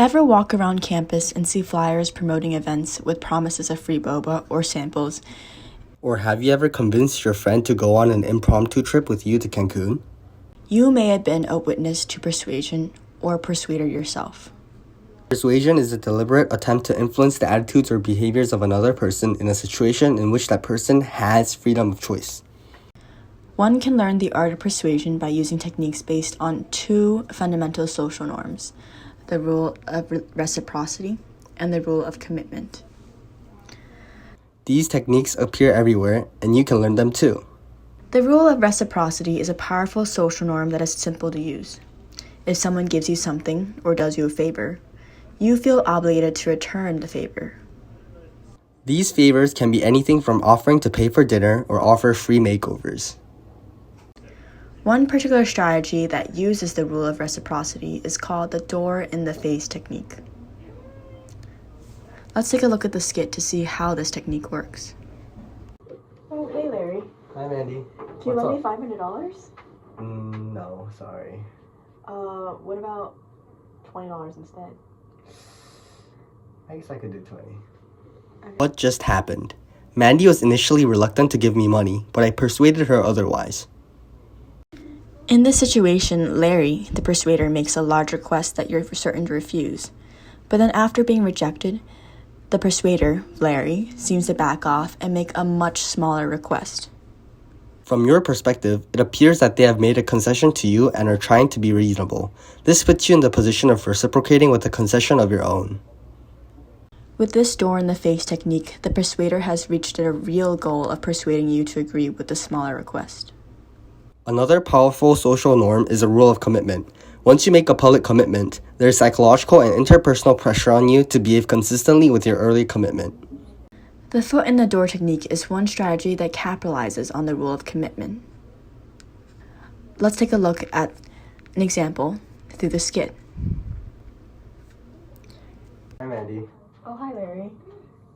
Ever walk around campus and see flyers promoting events with promises of free boba or samples? Or have you ever convinced your friend to go on an impromptu trip with you to Cancun? You may have been a witness to persuasion or a persuader yourself. Persuasion is a deliberate attempt to influence the attitudes or behaviors of another person in a situation in which that person has freedom of choice. One can learn the art of persuasion by using techniques based on two fundamental social norms: the rule of reciprocity and the rule of commitment. These techniques appear everywhere, and you can learn them too. The rule of reciprocity is a powerful social norm that is simple to use. If someone gives you something or does you a favor, you feel obligated to return the favor. These favors can be anything from offering to pay for dinner or offer free makeovers. One particular strategy that uses the rule of reciprocity is called the door-in-the-face technique. Let's take a look at the skit to see how this technique works. Oh, hey Larry. Hi, Mandy. Can you lend me $500? No, sorry. What about $20 instead? I guess I could do 20. Okay. What just happened? Mandy was initially reluctant to give me money, but I persuaded her otherwise. In this situation, Larry, the persuader, makes a large request that you're certain to refuse. But then after being rejected, the persuader, Larry, seems to back off and make a much smaller request. From your perspective, it appears that they have made a concession to you and are trying to be reasonable. This puts you in the position of reciprocating with a concession of your own. With this door-in-the-face technique, the persuader has reached a real goal of persuading you to agree with the smaller request. Another powerful social norm is the rule of commitment. Once you make a public commitment, there is psychological and interpersonal pressure on you to behave consistently with your earlier commitment. The foot in the door technique is one strategy that capitalizes on the rule of commitment. Let's take a look at an example through the skit. Hi, Mandy. Oh, hi Larry.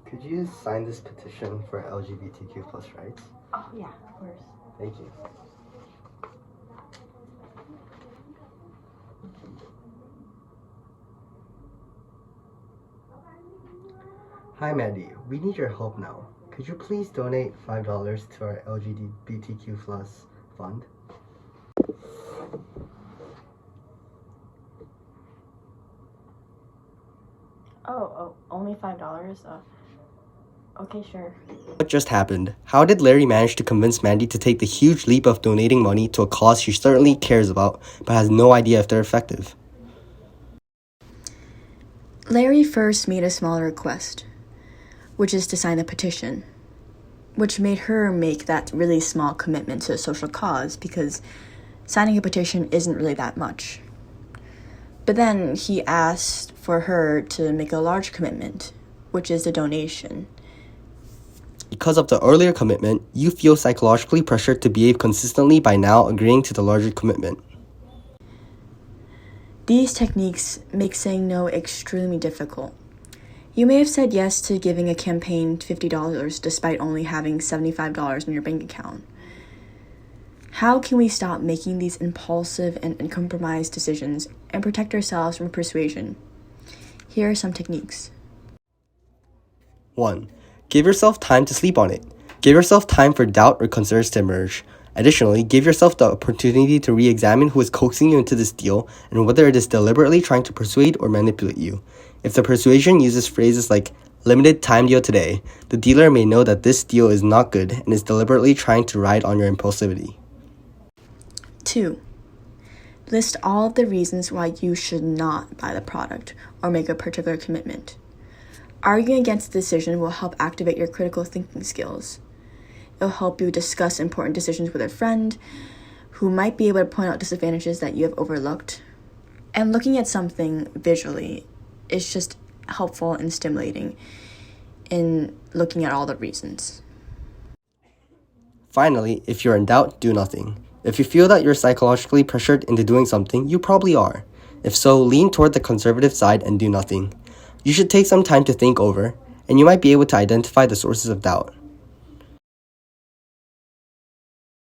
Could you sign this petition for LGBTQ plus rights? Oh, yeah, of course. Thank you. Hi Mandy, we need your help now. Could you please donate $5 to our LGBTQ plus fund? Oh, only $5? Okay, sure. What just happened? How did Larry manage to convince Mandy to take the huge leap of donating money to a cause she certainly cares about, but has no idea if they're effective? Larry first made a smaller request, which is to sign the petition, which made her make that really small commitment to a social cause because signing a petition isn't really that much. But then he asked for her to make a large commitment, which is the donation. Because of the earlier commitment, you feel psychologically pressured to behave consistently by now agreeing to the larger commitment. These techniques make saying no extremely difficult. You may have said yes to giving a campaign $50 despite only having $75 in your bank account. How can we stop making these impulsive and uncompromised decisions and protect ourselves from persuasion? Here are some techniques. 1. Give yourself time to sleep on it. Give yourself time for doubt or concerns to emerge. Additionally, give yourself the opportunity to re-examine who is coaxing you into this deal and whether it is deliberately trying to persuade or manipulate you. If the persuasion uses phrases like limited time deal today, the dealer may know that this deal is not good and is deliberately trying to ride on your impulsivity. 2. List all of the reasons why you should not buy the product or make a particular commitment. Arguing against the decision will help activate your critical thinking skills. It'll help you discuss important decisions with a friend who might be able to point out disadvantages that you have overlooked. And looking at something visually is just helpful and stimulating in looking at all the reasons. Finally, if you're in doubt, do nothing. If you feel that you're psychologically pressured into doing something, you probably are. If so, lean toward the conservative side and do nothing. You should take some time to think over, and you might be able to identify the sources of doubt.